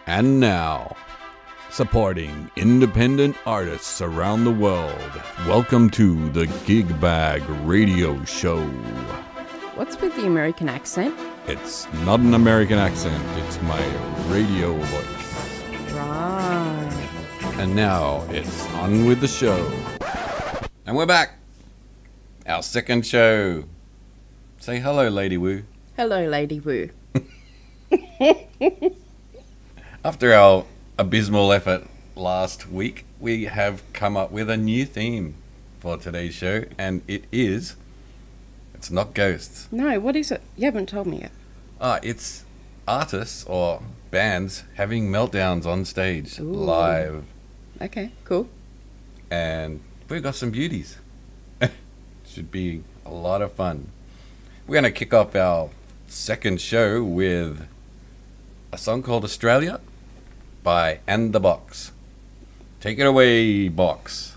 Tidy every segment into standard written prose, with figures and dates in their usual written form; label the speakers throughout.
Speaker 1: And now, supporting independent artists around the world, welcome to the GigBag Radio Show.
Speaker 2: What's with the American accent?
Speaker 1: It's not an American accent, it's my radio voice.
Speaker 2: Right.
Speaker 1: And now, it's on with the show. And we're back! Our second show. Say hello, Ladywoo.
Speaker 2: Hello, Ladywoo.
Speaker 1: After our abysmal effort last week, we have come up with a new theme for today's show, and it's not ghosts.
Speaker 2: No, what is it? You haven't told me yet.
Speaker 1: It's artists or bands having meltdowns on stage.
Speaker 2: Ooh.
Speaker 1: Live.
Speaker 2: Okay, cool.
Speaker 1: And we've got some beauties. Should be a lot of fun. We're going to kick off our second show with a song called Australia by And the Box. Take it away, Box.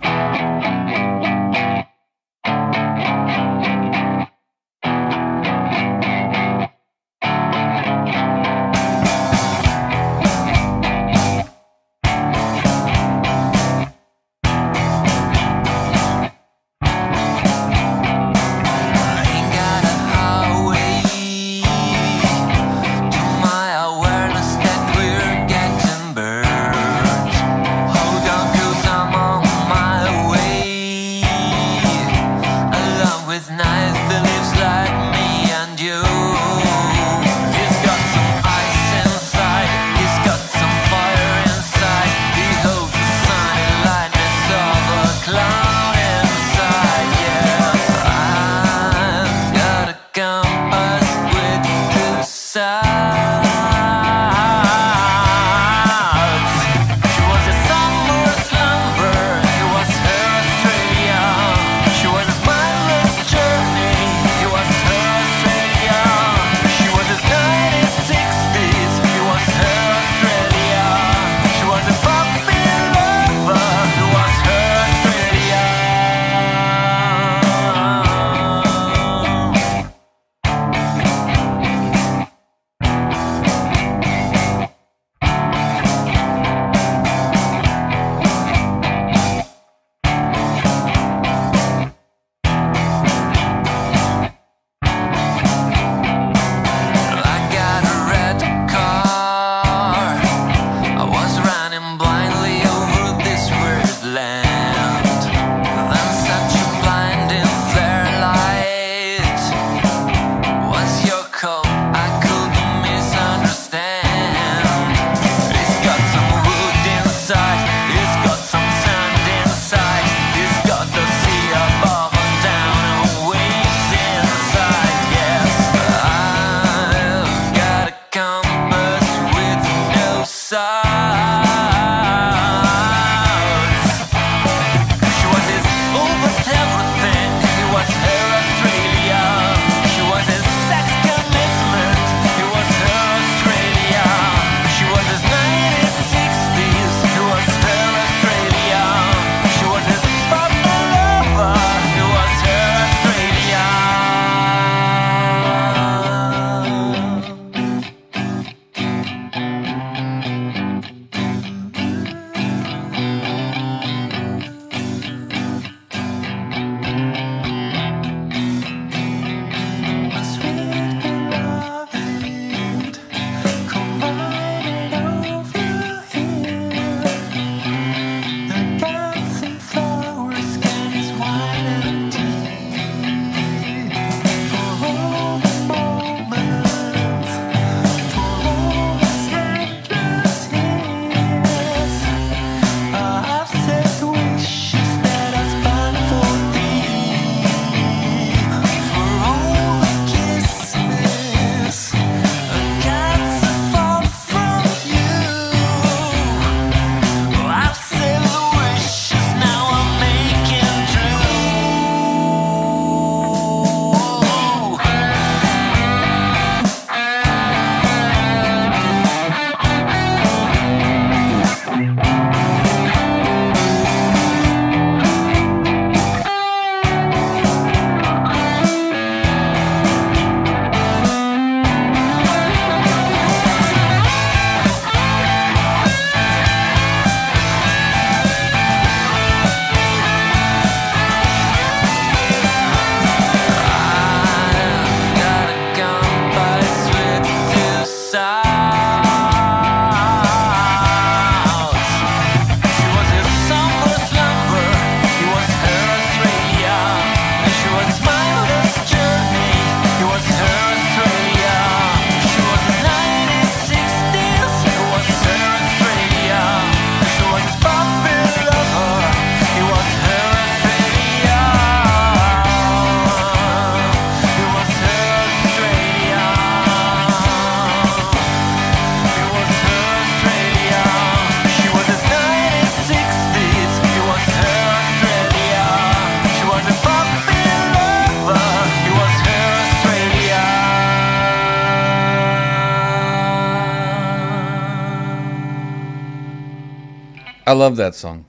Speaker 1: I love that song.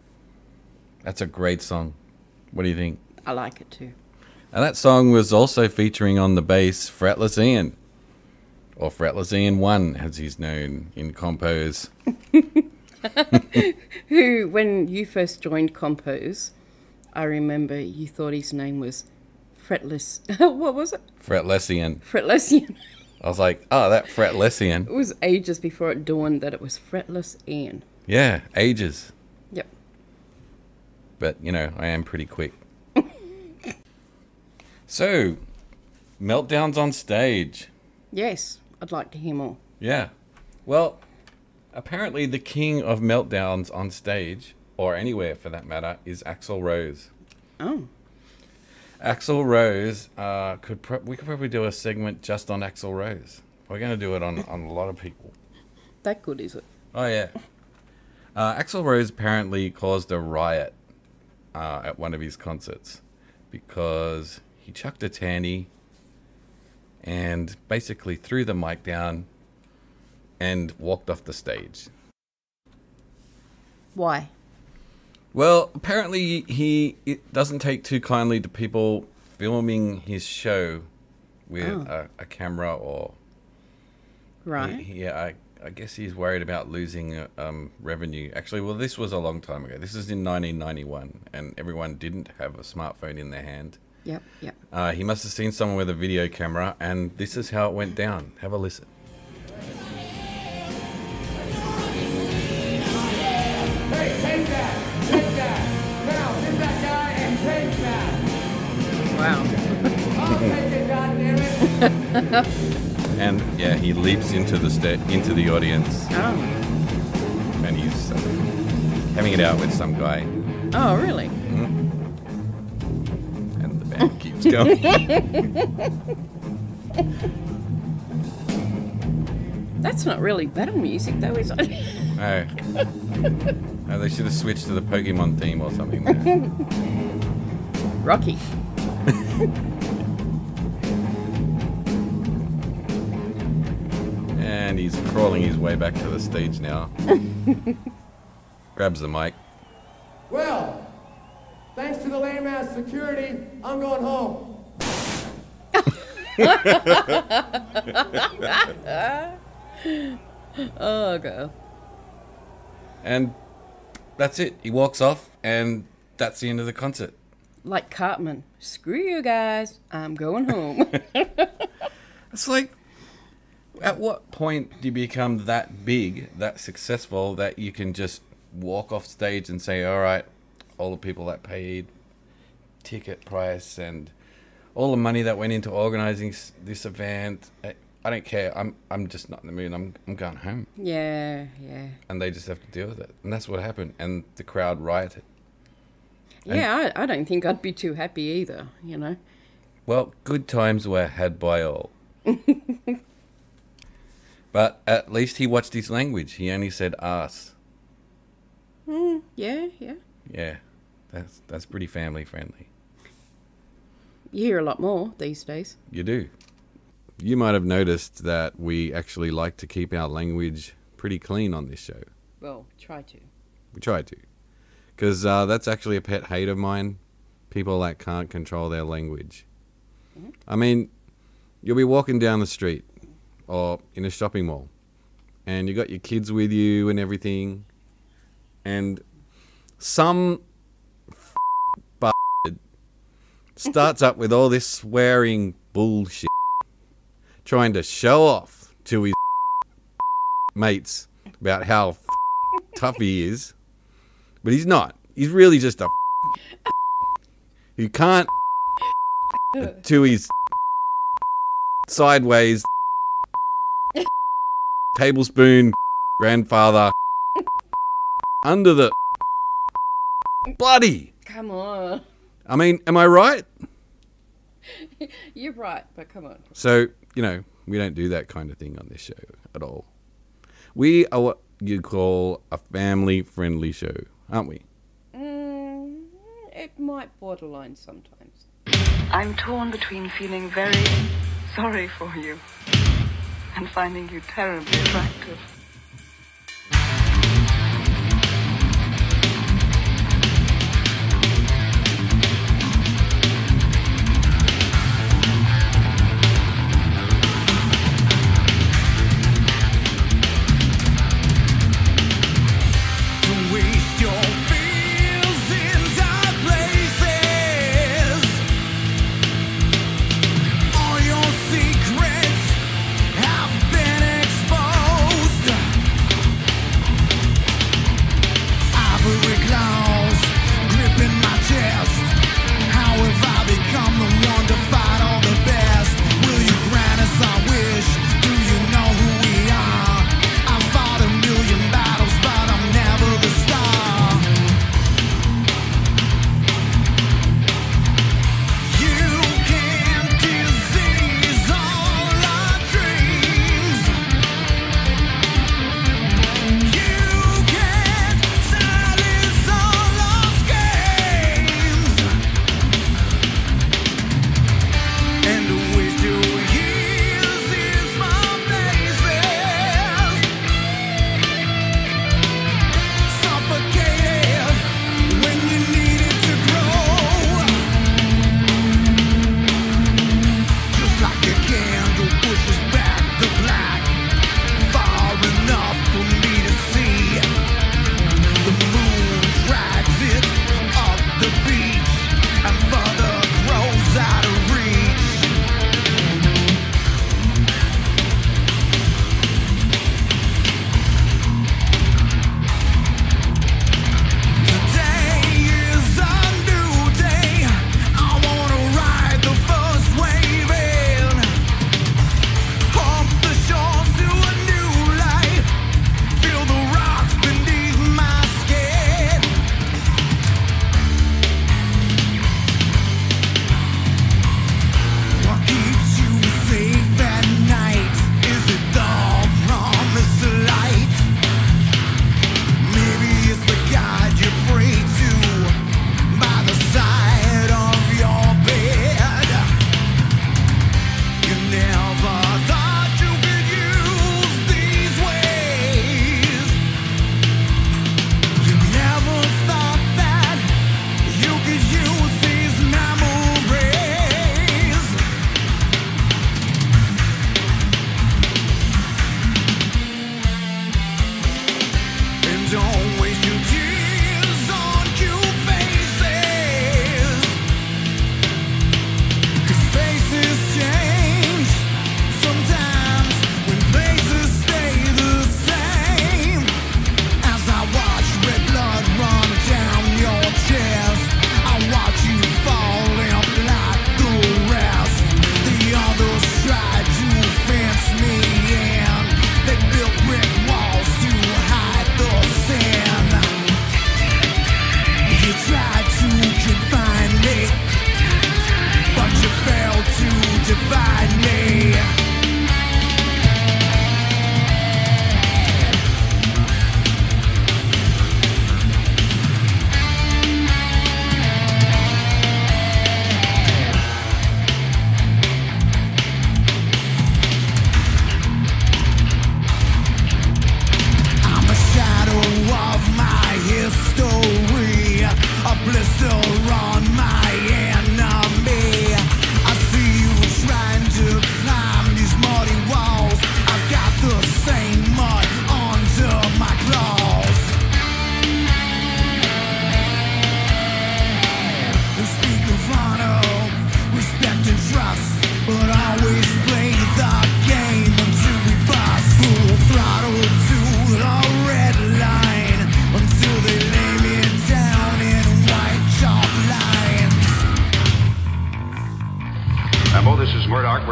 Speaker 1: That's a great song. What do you think?
Speaker 2: I like it too.
Speaker 1: And that song was also featuring on the bass Fretless Ian. Or Fretless Ian 1, as he's known in Compose.
Speaker 2: Who, when you first joined Compose, I remember you thought his name was Fretless. What was it?
Speaker 1: Fretless Ian.
Speaker 2: Fretless Ian.
Speaker 1: I was like, oh, that Fretless Ian.
Speaker 2: It was ages before it dawned that it was Fretless Ian.
Speaker 1: Yeah, ages.
Speaker 2: Yep.
Speaker 1: But, you know, I am pretty quick. So, meltdowns on stage.
Speaker 2: Yes, I'd like to hear more.
Speaker 1: Yeah. Well, apparently the king of meltdowns on stage, or anywhere for that matter, is Axl Rose.
Speaker 2: Oh.
Speaker 1: Axl Rose, we could probably do a segment just on Axl Rose. We're going to do it on a lot of people.
Speaker 2: That good, is it?
Speaker 1: Oh, yeah. Axl Rose apparently caused a riot at one of his concerts because he chucked a tanny and basically threw the mic down and walked off the stage.
Speaker 2: Why?
Speaker 1: Well, apparently it doesn't take too kindly to people filming his show with a camera or...
Speaker 2: Right.
Speaker 1: I guess he's worried about losing revenue. Actually, well, this was a long time ago. This is in 1991, and everyone didn't have a smartphone in their hand.
Speaker 2: Yep, yep.
Speaker 1: He must have seen someone with a video camera, and this is how it went down. Have a listen.
Speaker 3: Hey, take that! Take that! Now, hit that guy and take that!
Speaker 2: Wow.
Speaker 3: I'll take it, goddammit!
Speaker 1: And yeah, he leaps into the audience,
Speaker 2: Oh.
Speaker 1: and he's having it out with some guy,
Speaker 2: Oh, really?
Speaker 1: and the band keeps going.
Speaker 2: That's not really battle music, though, is it?
Speaker 1: Oh. Oh, they should have switched to the Pokemon theme or something there.
Speaker 2: Rocky.
Speaker 1: And he's crawling his way back to the stage now. Grabs the mic.
Speaker 3: Well, thanks to the lame-ass security, I'm going home.
Speaker 2: Oh, girl.
Speaker 1: And that's it. He walks off, and that's the end of the concert.
Speaker 2: Like Cartman. Screw you guys. I'm going home.
Speaker 1: It's like, at what point do you become that big, that successful, that you can just walk off stage and say, all right, all the people that paid ticket price and all the money that went into organizing this event, I don't care. I'm just not in the mood. I'm going home.
Speaker 2: Yeah, yeah.
Speaker 1: And they just have to deal with it. And that's what happened. And the crowd rioted.
Speaker 2: Yeah, I don't think I'd be too happy either, you know.
Speaker 1: Well, good times were had by all. But at least he watched his language. He only said arse.
Speaker 2: Yeah, yeah.
Speaker 1: Yeah, that's pretty family friendly.
Speaker 2: You hear a lot more these days.
Speaker 1: You do. You might have noticed that we actually like to keep our language pretty clean on this show.
Speaker 2: Well, try to.
Speaker 1: We try to. Because that's actually a pet hate of mine. People that can't control their language. I mean, you'll be walking down the street or in a shopping mall, and you got your kids with you and everything, and some bastard starts up with all this swearing bullshit, trying to show off to his mates about how tough he is, but he's not. He's really just a who can't to his sideways tablespoon grandfather under the bloody.
Speaker 2: Come on.
Speaker 1: I mean, am I right?
Speaker 2: You're right, but come on.
Speaker 1: So, you know, we don't do that kind of thing on this show at all. We are what you call a family-friendly show, aren't we?
Speaker 2: It might borderline sometimes.
Speaker 4: I'm torn between feeling very sorry for you and finding you terribly attractive.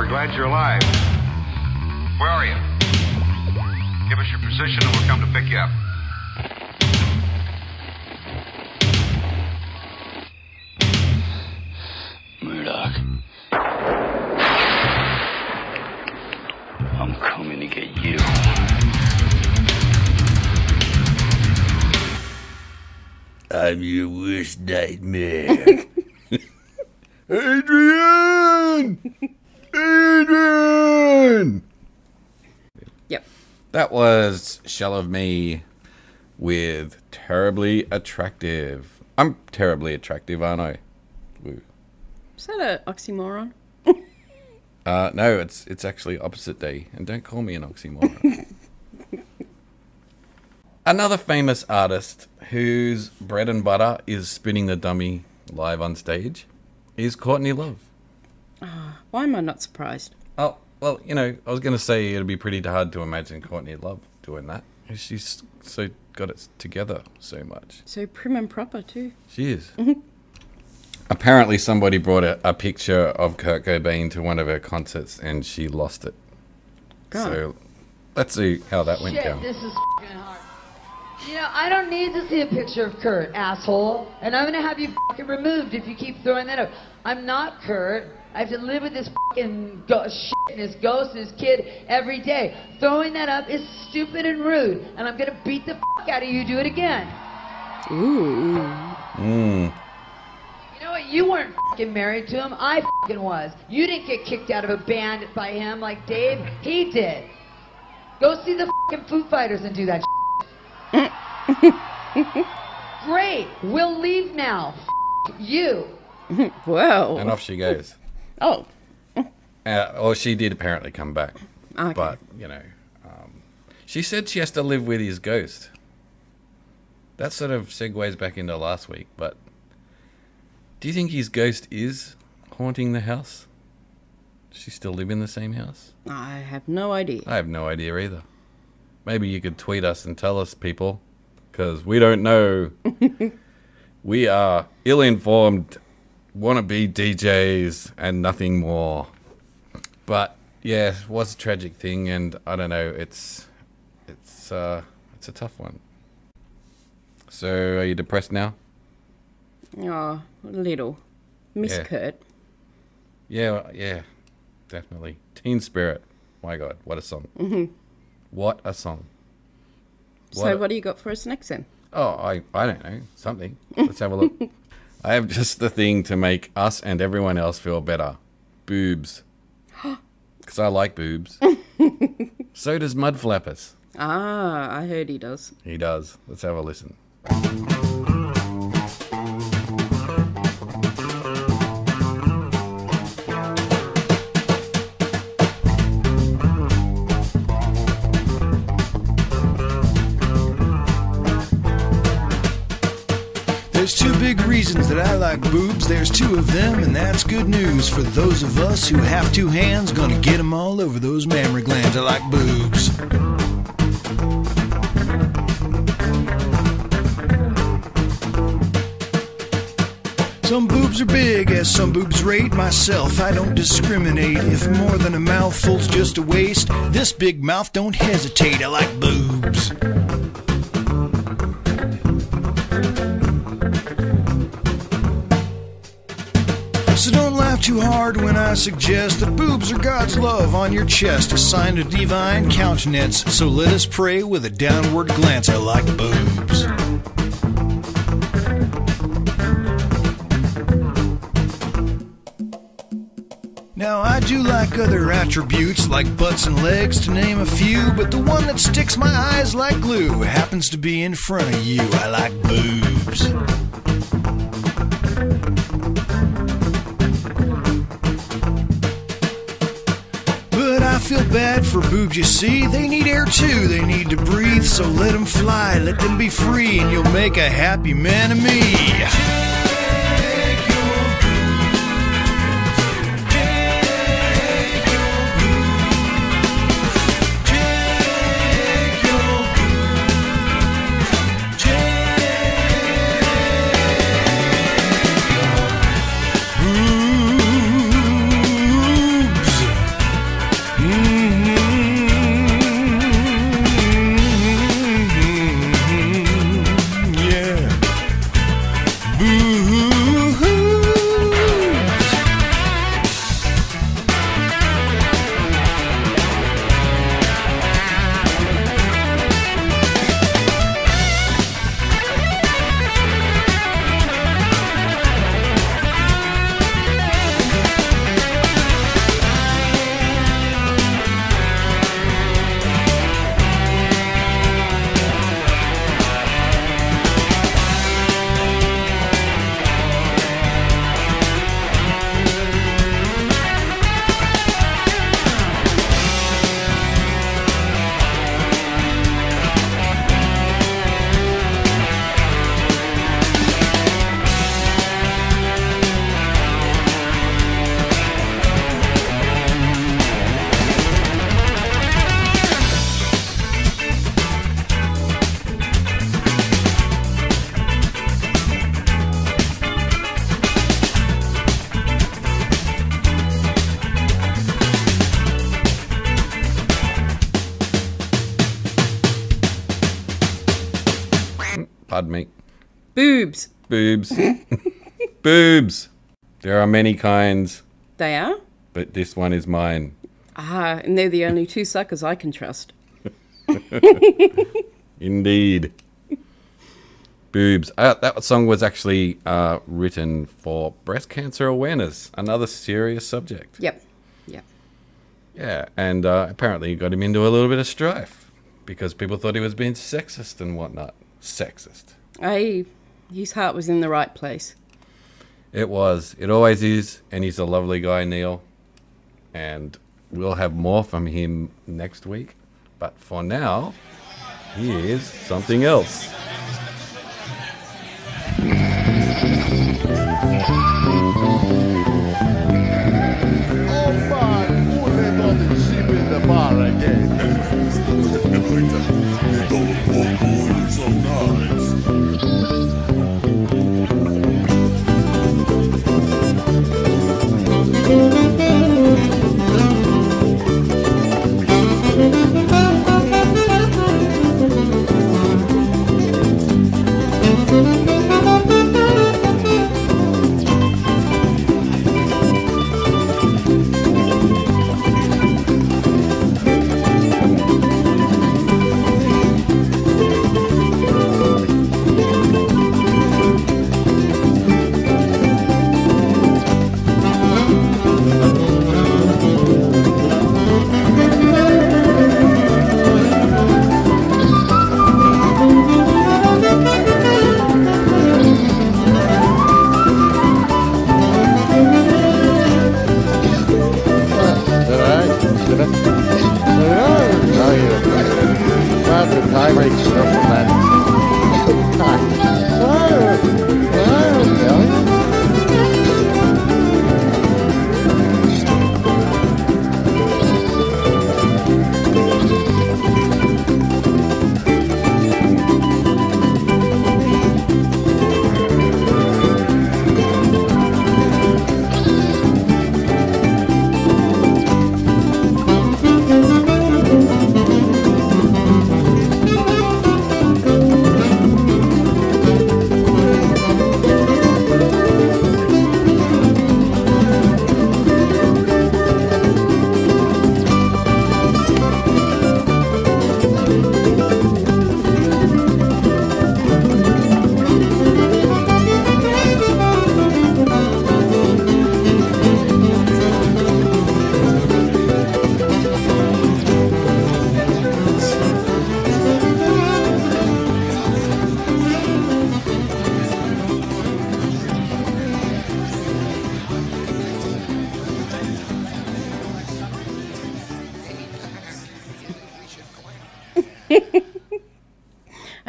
Speaker 5: We're glad you're alive. Where are you? Give us your position and we'll come to pick you up.
Speaker 6: Murdoch. I'm coming to get you. I'm your worst nightmare.
Speaker 1: Adrian! Adrian!
Speaker 2: Yep.
Speaker 1: That was Shell of Me with Terribly Attractive. I'm terribly attractive, aren't I? Woo.
Speaker 2: Is that an oxymoron?
Speaker 1: No, it's actually opposite day. And don't call me an oxymoron. Another famous artist whose bread and butter is spinning the dummy live on stage is Courtney Love.
Speaker 2: Why am I not surprised?
Speaker 1: Oh, well, you know, I was going to say it'd be pretty hard to imagine Courtney Love doing that. She's so got it together so much.
Speaker 2: So prim and proper too.
Speaker 1: She is. Apparently somebody brought a picture of Kurt Cobain to one of her concerts and she lost it.
Speaker 2: God.
Speaker 1: So let's see how that went down.
Speaker 7: This is f***ing hard. You know, I don't need to see a picture of Kurt, asshole. And I'm gonna have you f***ing removed if you keep throwing that up. I'm not Kurt. I have to live with this f***ing shit and his ghost and his kid every day. Throwing that up is stupid and rude. And I'm gonna beat the f*** out of you do it again.
Speaker 2: Ooh.
Speaker 1: Mm.
Speaker 7: You know what? You weren't f***ing married to him. I f***ing was. You didn't get kicked out of a band by him like Dave. He did. Go see the f***ing Foo Fighters and do that shit. Great. We'll leave now. F*** you.
Speaker 2: Whoa.
Speaker 1: And off she goes.
Speaker 2: Oh.
Speaker 1: Or she did apparently come back.
Speaker 2: Okay.
Speaker 1: But, you know, she said she has to live with his ghost. That sort of segues back into last week, but do you think his ghost is haunting the house? Does she still live in the same house?
Speaker 2: I have no idea.
Speaker 1: I have no idea either. Maybe you could tweet us and tell us, people, because we don't know. We are ill-informed, wannabe DJs, and nothing more. But yeah, it was a tragic thing, and I don't know. It's a tough one. So, are you depressed now?
Speaker 2: Oh, a little. Miss
Speaker 1: Yeah.
Speaker 2: Kurt.
Speaker 1: Yeah, definitely. Teen Spirit. My God, what a song. Mm-hmm. What a song.
Speaker 2: What do you got for us next then?
Speaker 1: Oh, I don't know. Something. Let's have a look. I have just the thing to make us and everyone else feel better. Boobs. Because I like boobs. So does Mud Flappers.
Speaker 2: Ah, I heard he does.
Speaker 1: He does. Let's have a listen.
Speaker 8: There's two big reasons that I like boobs. There's two of them, and that's good news for those of us who have two hands. Gonna get them all over those mammary glands. I like boobs. Some boobs are big, as some boobs rate. Myself, I don't discriminate. If more than a mouthful's just a waste, this big mouth don't hesitate. I like boobs. So don't laugh too hard when I suggest that boobs are God's love on your chest, a sign of divine countenance. So let us pray with a downward glance. I like boobs. Now I do like other attributes like butts and legs to name a few, but the one that sticks my eyes like glue happens to be in front of you. I like boobs. But I feel bad for boobs, you see. They need air too, they need to breathe. So let them fly, let them be free, and you'll make a happy man of me.
Speaker 1: Pardon me.
Speaker 2: Boobs.
Speaker 1: Boobs. Boobs. There are many kinds,
Speaker 2: They are?
Speaker 1: but this one is mine.
Speaker 2: Ah, and they're the only two suckers I can trust.
Speaker 1: Indeed. Boobs. That song was actually written for breast cancer awareness, another serious subject.
Speaker 2: Yep.
Speaker 1: Yeah, and apparently it got him into a little bit of strife because people thought he was being sexist and whatnot. Sexist.
Speaker 2: His heart was in the right place.
Speaker 1: It was. It always is, and he's a lovely guy, Neil. And we'll have more from him next week. But for now, here's something else.
Speaker 3: Oh man, who let all the sheep in the bar again?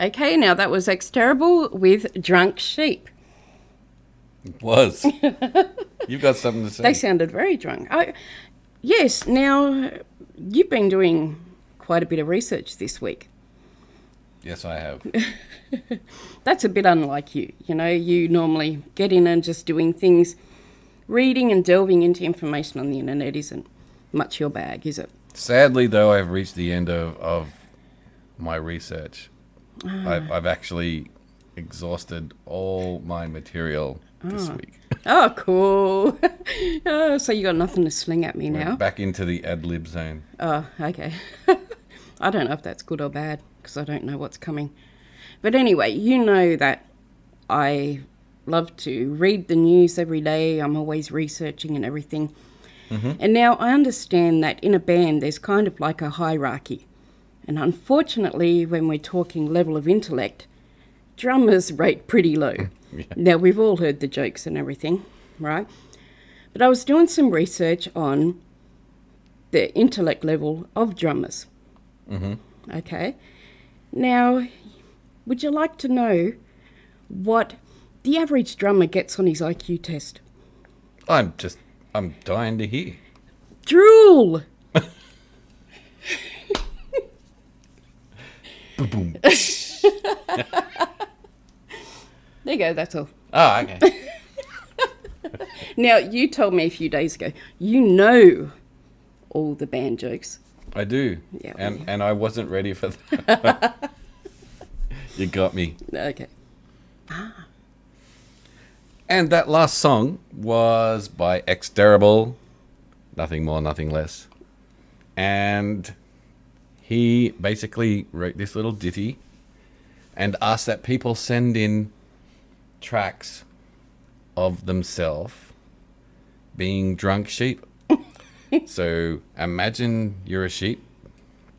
Speaker 2: Okay, now that was Ex Terrible with Drunk Sheep.
Speaker 1: It was. You've got something to say.
Speaker 2: They sounded very drunk. Yes, now you've been doing quite a bit of research this week.
Speaker 1: Yes, I have.
Speaker 2: That's a bit unlike you. You know, you normally get in and just doing things. Reading and delving into information on the internet isn't much your bag, is it?
Speaker 1: Sadly, though, I've reached the end of my research. I've actually exhausted all my material this week.
Speaker 2: Oh, cool. So you got nothing to sling at me now?
Speaker 1: We're back into the ad-lib zone.
Speaker 2: Oh, okay. I don't know if that's good or bad, because I don't know what's coming. But anyway, you know that I love to read the news every day. I'm always researching and everything. Mm-hmm. And now I understand that in a band there's kind of like a hierarchy. And unfortunately, when we're talking level of intellect, drummers rate pretty low. Yeah. Now, we've all heard the jokes and everything, right? But I was doing some research on the intellect level of drummers. Mm-hmm. Okay. Now, would you like to know what the average drummer gets on his IQ test?
Speaker 1: I'm dying to hear.
Speaker 2: Drool!
Speaker 1: Boom.
Speaker 2: There you go, that's all.
Speaker 1: Oh, okay.
Speaker 2: Now, you told me a few days ago, you know all the band jokes.
Speaker 1: I do.
Speaker 2: Yeah,
Speaker 1: and I wasn't ready for that. You got me.
Speaker 2: Okay.
Speaker 1: And that last song was by X Terrible. Nothing more, nothing less. And he basically wrote this little ditty and asked that people send in tracks of themselves being drunk sheep. So imagine you're a sheep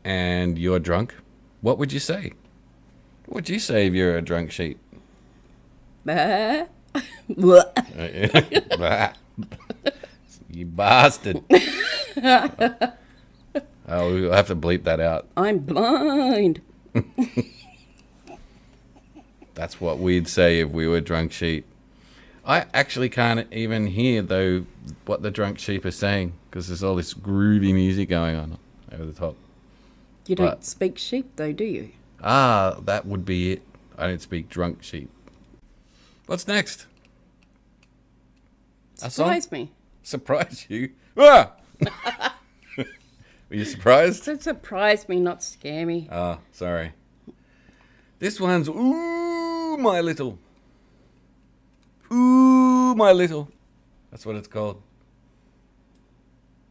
Speaker 1: and you're drunk. What would you say? What would you say if you're a drunk sheep?
Speaker 2: Bah.
Speaker 1: You bastard. Oh, we'll have to bleep that out.
Speaker 2: I'm blind.
Speaker 1: That's what we'd say if we were drunk sheep. I actually can't even hear, though, what the drunk sheep are saying, because there's all this groovy music going on over the top.
Speaker 2: You don't speak sheep, though, do you?
Speaker 1: Ah, that would be it. I don't speak drunk sheep. What's next?
Speaker 2: Surprise me.
Speaker 1: Surprise you? Ah! Were you surprised?
Speaker 2: So surprise me, not scare me.
Speaker 1: Ah, sorry. This one's Ooh, My Little. Ooh, My Little. That's what it's called.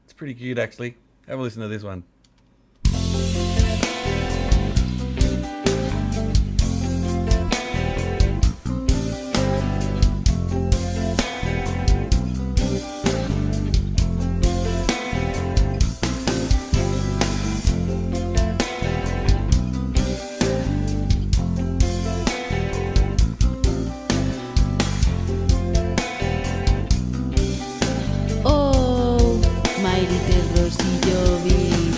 Speaker 1: It's pretty cute, actually. Have a listen to this one.
Speaker 9: Oh, my little Rosillo bee,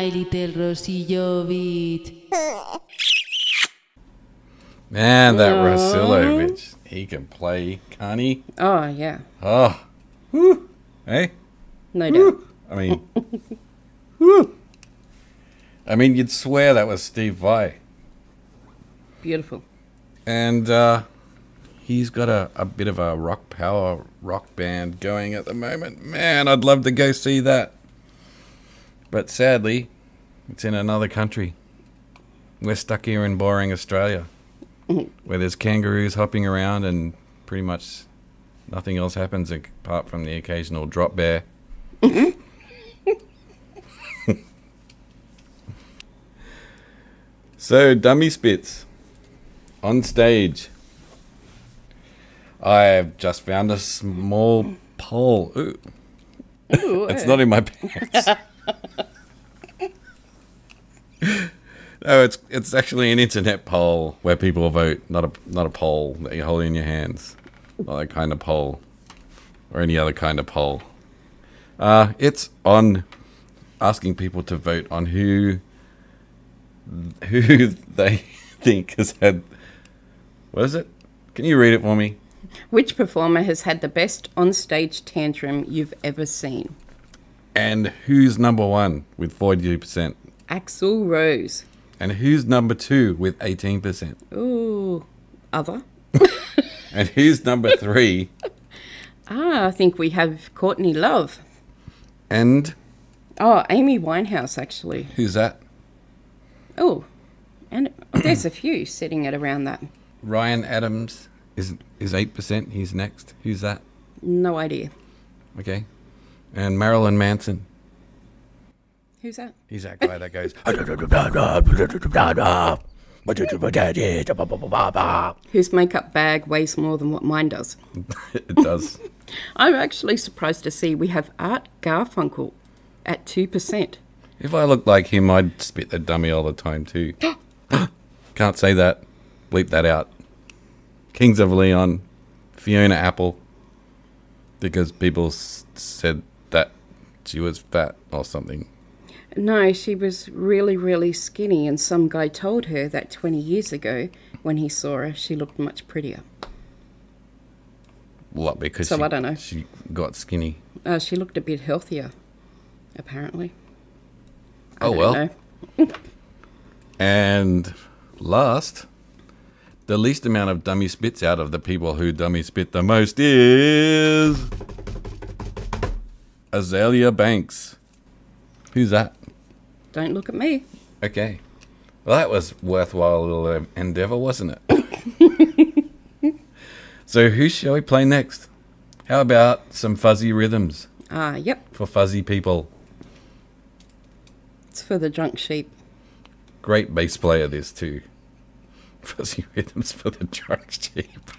Speaker 9: My little Rosillo beat.
Speaker 1: Man, that Rosilovich, he can play, can't he?
Speaker 2: Oh, yeah.
Speaker 1: Oh, whew. Hey?
Speaker 2: No doubt.
Speaker 1: I mean, whew. I mean, you'd swear that was Steve Vai.
Speaker 2: Beautiful.
Speaker 1: And he's got a bit of a rock band going at the moment. Man, I'd love to go see that. But sadly, it's in another country. We're stuck here in boring Australia, where there's kangaroos hopping around and pretty much nothing else happens apart from the occasional drop bear. So, Dummy Spits on stage. I've just found a small pole. Ooh.
Speaker 2: Ooh,
Speaker 1: It's not in my pants. No, it's actually an internet poll where people vote, not a poll that you hold in your hands. Not that kind of poll. Or any other kind of poll. It's on asking people to vote on who they think has had... What is it? Can you read it for me?
Speaker 2: Which performer has had the best on-stage tantrum you've ever seen?
Speaker 1: And who's number one with 42%?
Speaker 2: Axl Rose.
Speaker 1: And who's number two with 18%?
Speaker 2: Ooh, other.
Speaker 1: And who's number three?
Speaker 2: I think we have Courtney Love.
Speaker 1: And
Speaker 2: Oh, Amy Winehouse, actually.
Speaker 1: who's that?
Speaker 2: Oh, and there's a few sitting at around that.
Speaker 1: Ryan Adams is 8%. He's next. Who's that?
Speaker 2: No idea.
Speaker 1: Okay. And Marilyn Manson.
Speaker 2: Who's that?
Speaker 1: He's that guy that goes...
Speaker 2: Whose makeup bag weighs more than what mine does.
Speaker 1: It does.
Speaker 2: I'm actually surprised to see we have Art Garfunkel at 2%.
Speaker 1: If I looked like him, I'd spit the dummy all the time too. Can't say that. Bleep that out. Kings of Leon. Fiona Apple. Because people said that she was fat or something.
Speaker 2: No, she was really, really skinny, and some guy told her that 20 years ago, when he saw her, she looked much prettier.
Speaker 1: What, because
Speaker 2: So I don't know.
Speaker 1: She got skinny.
Speaker 2: She looked a bit healthier, apparently. I
Speaker 1: Oh,
Speaker 2: don't
Speaker 1: well.
Speaker 2: know.
Speaker 1: And last, the least amount of dummy spits out of the people who dummy spit the most is... Azalea Banks. Who's that?
Speaker 2: Don't look at me.
Speaker 1: Okay. Well, that was worthwhile little endeavour, wasn't it? So who shall we play next? How about some fuzzy rhythms
Speaker 2: Yep.
Speaker 1: for fuzzy people?
Speaker 2: It's for the drunk sheep.
Speaker 1: Great bass player, this too. Fuzzy rhythms for the drunk sheep.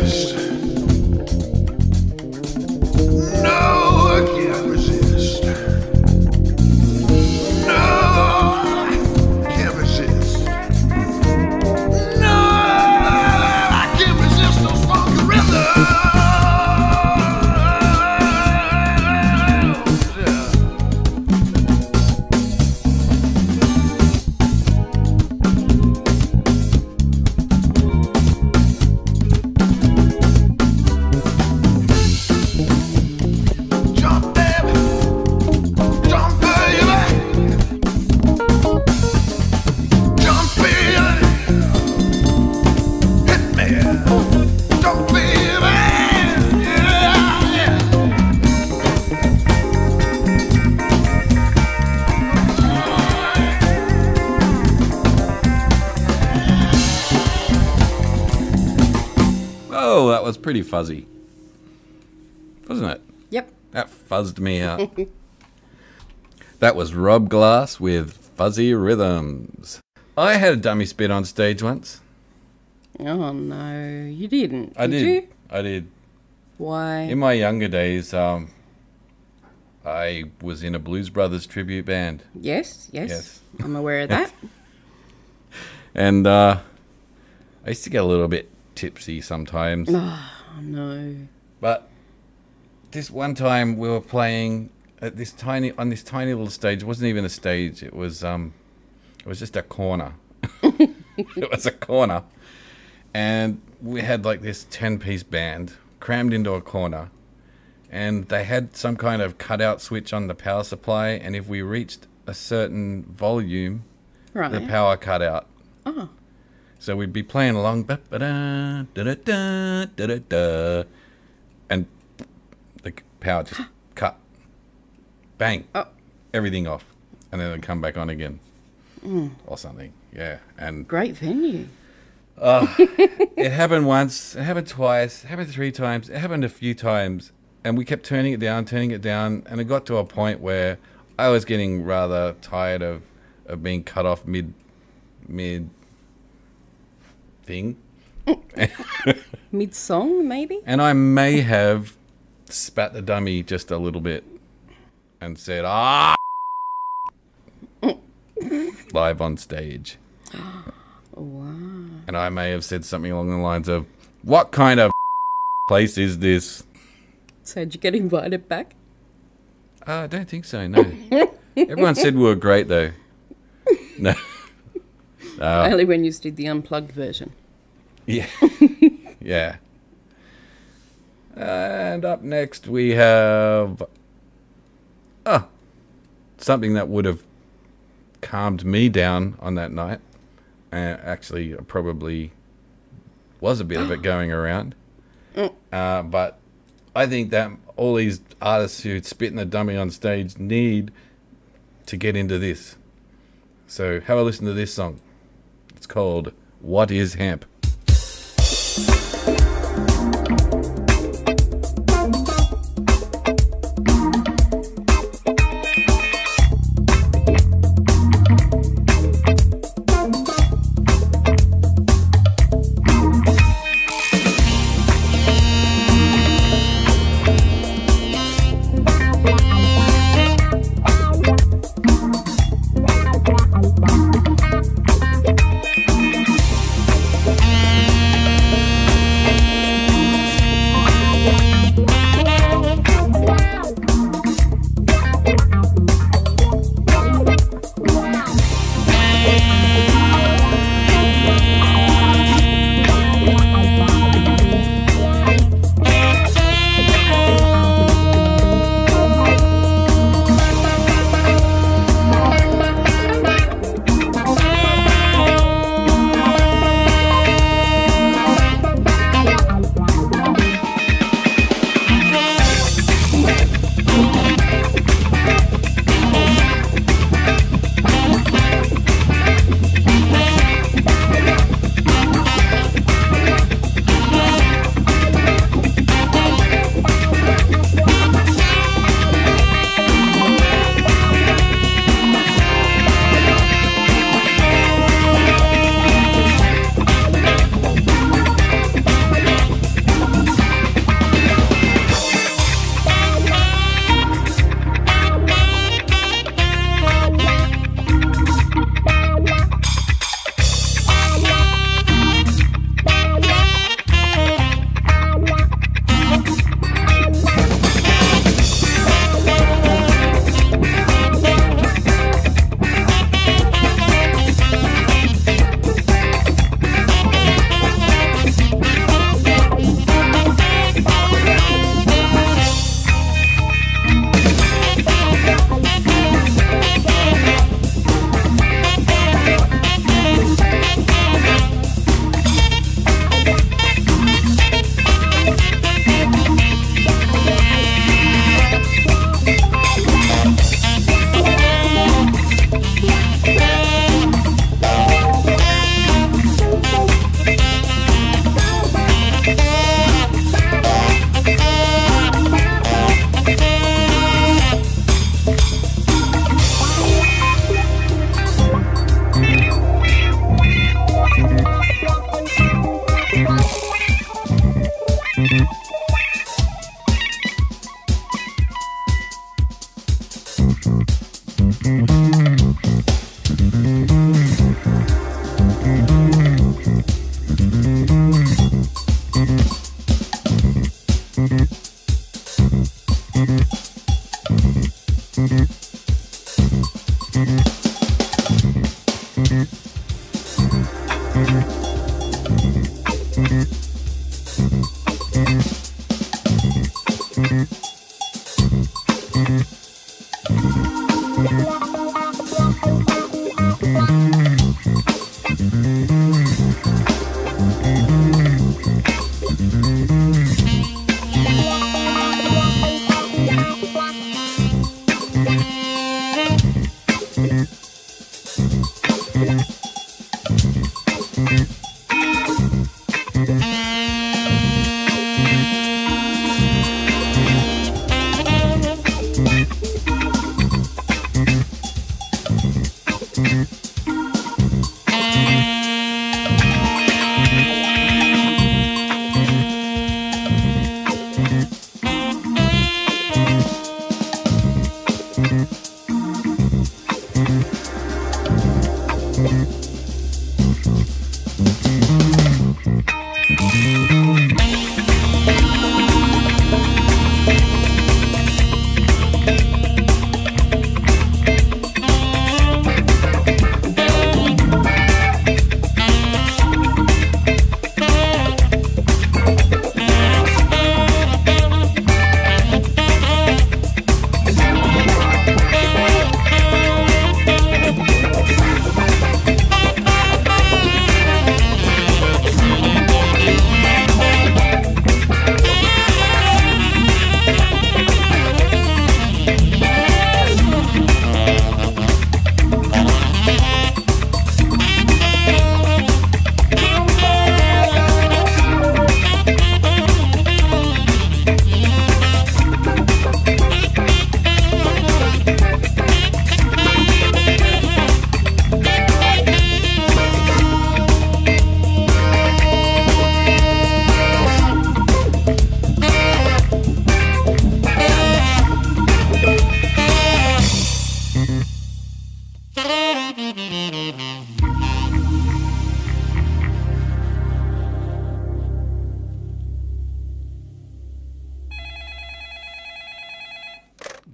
Speaker 8: resist. No, I can't resist. No, I can't resist. No, I can't resist those funky rhythms. Jump, baby. Jump, baby. Jump, baby. Hit me. Jump, baby. Yeah, yeah.
Speaker 1: Oh, that was pretty fuzzy. Wasn't it?
Speaker 2: Yep.
Speaker 1: That fuzzed me out. That was Rob Glass with Fuzzy Rhythms. I had a dummy spit on stage once.
Speaker 2: Oh no, you didn't.
Speaker 1: I did.
Speaker 2: You?
Speaker 1: I did.
Speaker 2: Why?
Speaker 1: In my younger days, I was in a Blues Brothers tribute band.
Speaker 2: Yes.
Speaker 1: Yes.
Speaker 2: I'm aware of that.
Speaker 1: And I used to get a little bit tipsy sometimes.
Speaker 2: Oh no.
Speaker 1: But this one time we were playing at this tiny little stage. It wasn't even a stage. It was just a corner. It was a corner, and we had like this 10-piece band crammed into a corner, and they had some kind of cutout switch on the power supply, and if we reached a certain volume,
Speaker 2: Right.
Speaker 1: the power cut out.
Speaker 2: Oh.
Speaker 1: So we'd be playing along, ba-ba-da, da-da-da, da-da-da, and the power just cut. Bang.
Speaker 2: Oh.
Speaker 1: Everything off. And then it'd come back on again. Or something. Yeah. And
Speaker 2: Great venue.
Speaker 1: it happened once, it happened twice, it happened 3 times, it happened a few times, and we kept turning it down, and it got to a point where I was getting rather tired of being cut off mid thing.
Speaker 2: Mid-song, maybe?
Speaker 1: And I may have spat the dummy just a little bit and said, live on stage.
Speaker 2: Wow.
Speaker 1: And I may have said something along the lines of, what kind of place is this?
Speaker 2: So did you get invited back?
Speaker 1: I don't think so, no. Everyone said we were great, though. No.
Speaker 2: Only when you did the unplugged version.
Speaker 1: Yeah. Yeah. And up next we have something that would have calmed me down on that night. Actually, probably was a bit of it going around. But I think that all these artists who spit in the dummy on stage need to get into this. So have a listen to this song. It's called What Is Hemp?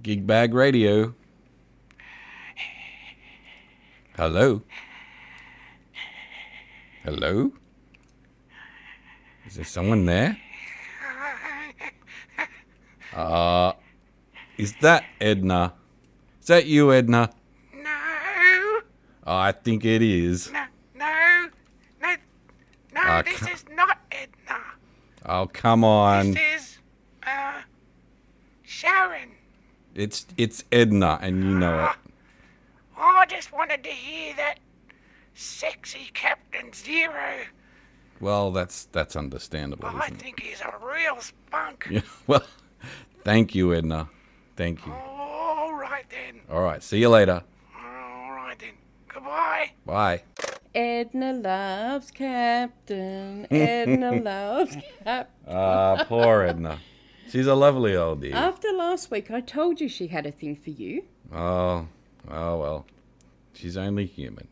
Speaker 1: GigBag Radio. Hello? Hello? Is there someone there? Is that Edna? Is that you, Edna?
Speaker 10: No.
Speaker 1: Oh, I think it is.
Speaker 10: No,
Speaker 1: Oh,
Speaker 10: this is not Edna.
Speaker 1: Oh, come on.
Speaker 10: This is, Sharon.
Speaker 1: It's Edna, and you know it.
Speaker 10: I just wanted to hear that sexy Captain Zero.
Speaker 1: Well, that's understandable,
Speaker 10: I
Speaker 1: isn't it?
Speaker 10: think he's a real spunk.
Speaker 1: Yeah, well, thank you, Edna. Thank you.
Speaker 10: All right then.
Speaker 1: All right, see you later.
Speaker 10: All right then. Goodbye.
Speaker 1: Bye.
Speaker 2: Edna loves Captain. Edna loves Captain.
Speaker 1: Ah, poor Edna. She's a lovely old dear.
Speaker 2: After last week, I told you she had a thing for you.
Speaker 1: Oh well. She's only human.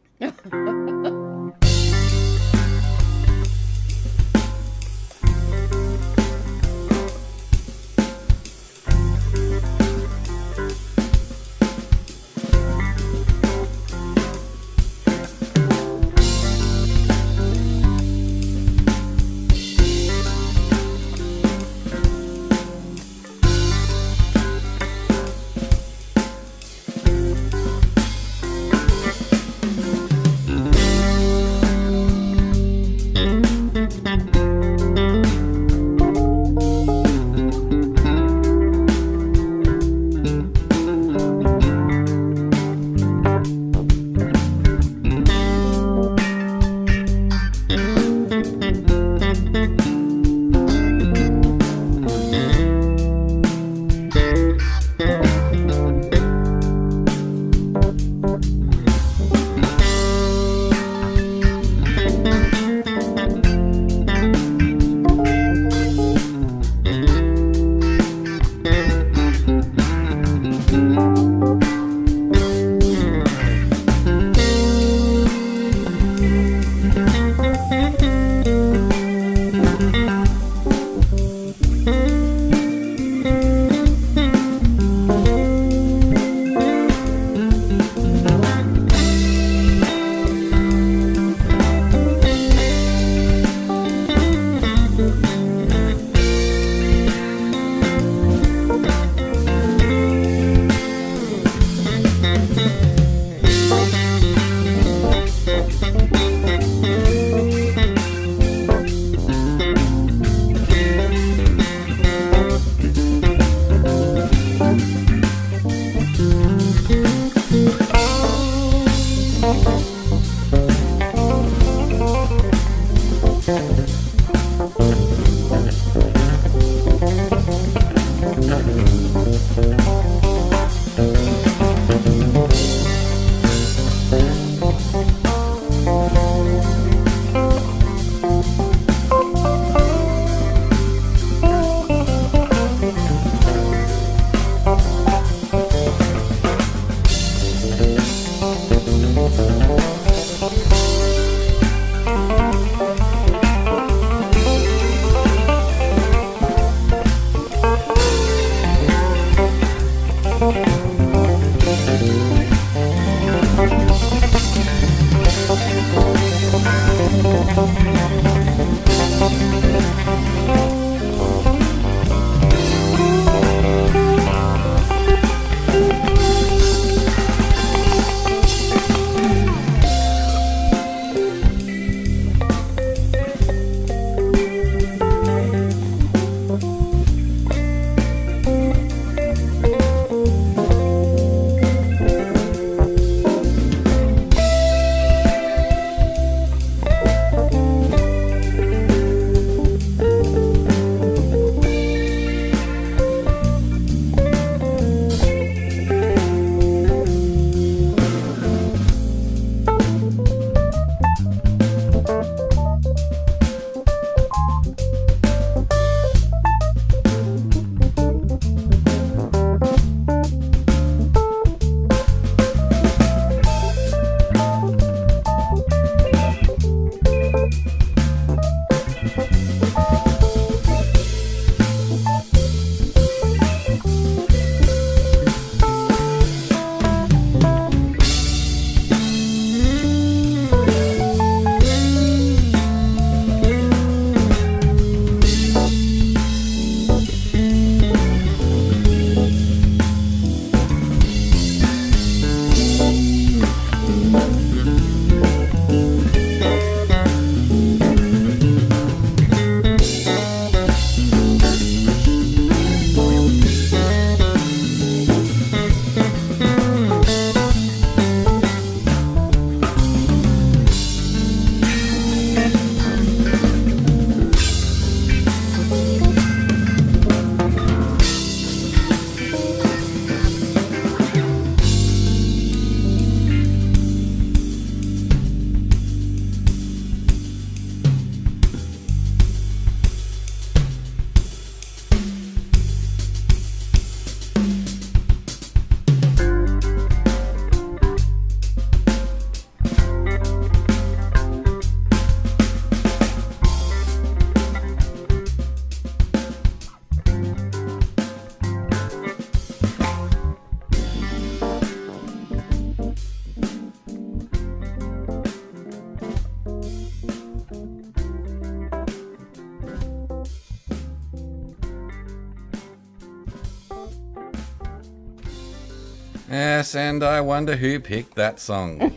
Speaker 1: Yes, and I wonder who picked that song.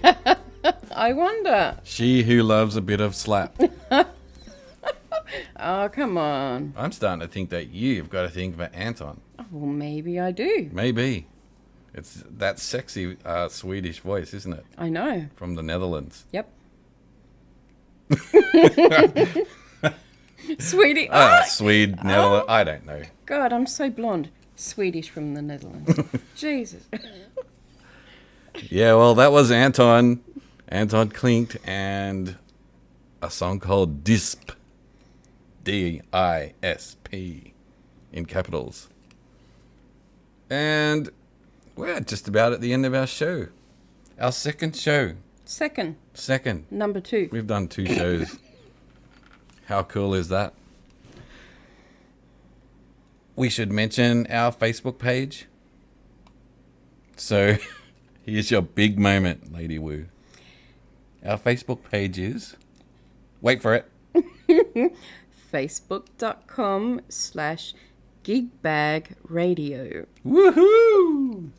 Speaker 2: I wonder.
Speaker 1: She who loves a bit of slap.
Speaker 2: Oh, come on.
Speaker 1: I'm starting to think that you've got to think of Anton.
Speaker 2: Oh, well, maybe I do.
Speaker 1: Maybe. It's that sexy Swedish voice, isn't it?
Speaker 2: I know.
Speaker 1: From the Netherlands.
Speaker 2: Yep. Swedish.
Speaker 1: Swede, Netherlands. I don't know.
Speaker 2: God, I'm so blonde. Swedish from the Netherlands. Jesus.
Speaker 1: Yeah, well, that was Anton Klink, and a song called Disp. D-I-S-P in capitals. And we're just about at the end of our show. Our second show.
Speaker 2: Second.
Speaker 1: Number
Speaker 2: 2.
Speaker 1: We've done 2 shows. How cool is that? We should mention our Facebook page. So, here's your big moment, Ladywoo. Our Facebook page is... Wait for it.
Speaker 2: Facebook.com/GigBagRadio.
Speaker 1: Woohoo!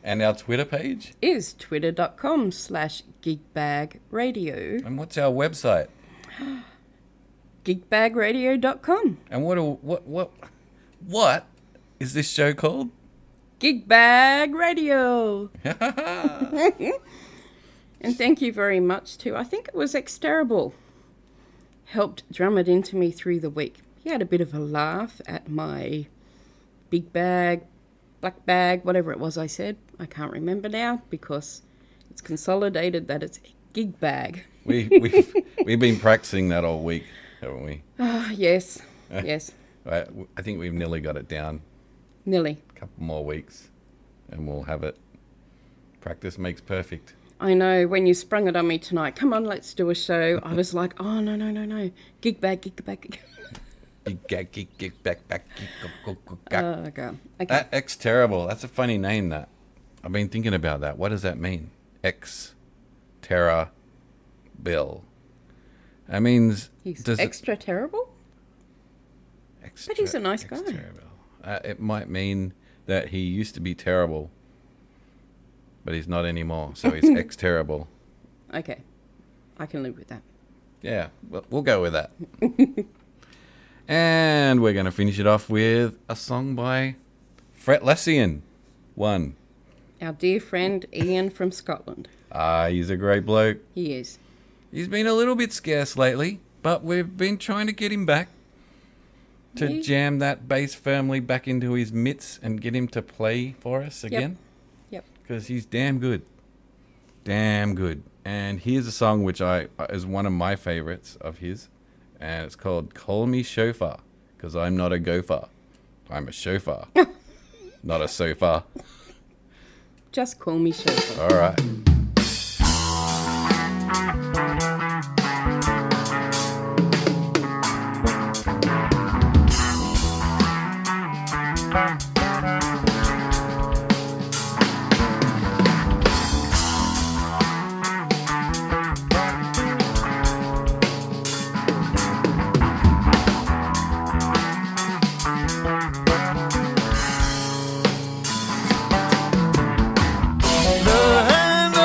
Speaker 1: And our Twitter page?
Speaker 2: Is Twitter.com/GigBagRadio.
Speaker 1: And what's our website?
Speaker 2: GigBagRadio.com.
Speaker 1: And what is this show called?
Speaker 2: GigBag Radio. And thank you very much to, I think it was X Terrible, helped drum it into me through the week. He had a bit of a laugh at my big bag, black bag, whatever it was I said. I can't remember now because it's consolidated that it's gig bag.
Speaker 1: We've been practicing that all week, haven't we?
Speaker 2: Yes, yes.
Speaker 1: I think we've nearly got it down.
Speaker 2: Nearly.
Speaker 1: A couple more weeks and we'll have it. Practice makes perfect.
Speaker 2: I know, when you sprung it on me tonight, come on, let's do a show. I was like, oh, no. Gig bag.
Speaker 1: Gig back.
Speaker 2: Oh, God. Okay.
Speaker 1: X Terrible. That's a funny name, that. I've been thinking about that. What does that mean? X Terra Bill. That means...
Speaker 2: He's extra terrible? But he's a nice guy.
Speaker 1: It might mean that he used to be terrible, but he's not anymore, so he's ex-terrible.
Speaker 2: Okay. I can live with that.
Speaker 1: Yeah, we'll go with that. And we're going to finish it off with a song by Fretlessian. One.
Speaker 2: Our dear friend Ian from Scotland.
Speaker 1: He's a great bloke.
Speaker 2: He is.
Speaker 1: He's been a little bit scarce lately, but we've been trying to get him back to jam that bass firmly back into his mitts and get him to play for us again.
Speaker 2: Yep.
Speaker 1: Because he's damn good. Damn good. And here's a song which is one of my favorites of his. And it's called Call Me Chauffeur. Because I'm not a gopher. I'm a chauffeur. Not a sofa.
Speaker 2: Just call me chauffeur.
Speaker 1: All right.
Speaker 8: The hand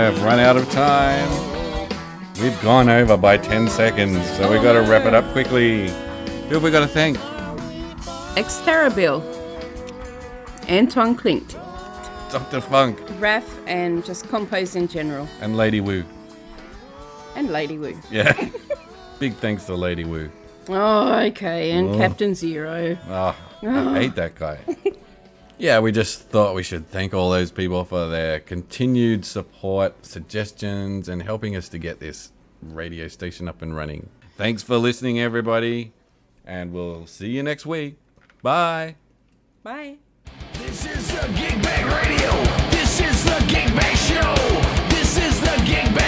Speaker 1: have run out of time. We've gone over by 10 seconds, so we got to wrap it up quickly. Who have we got to thank?
Speaker 2: Exterabil, Anton Klint,
Speaker 1: Dr. Funk,
Speaker 2: Raph, and just Compos in general.
Speaker 1: and Ladywoo.
Speaker 2: And Ladywoo.
Speaker 1: Yeah. Big thanks to Ladywoo.
Speaker 2: Oh, okay. And Captain Zero.
Speaker 1: Oh, I hate that guy. Yeah, we just thought we should thank all those people for their continued support, suggestions, and helping us to get this radio station up and running. Thanks for listening, everybody, and we'll see you next week. Bye.
Speaker 2: Bye.
Speaker 8: This is the GigBag Radio. This is the GigBag Show. This is the GigBag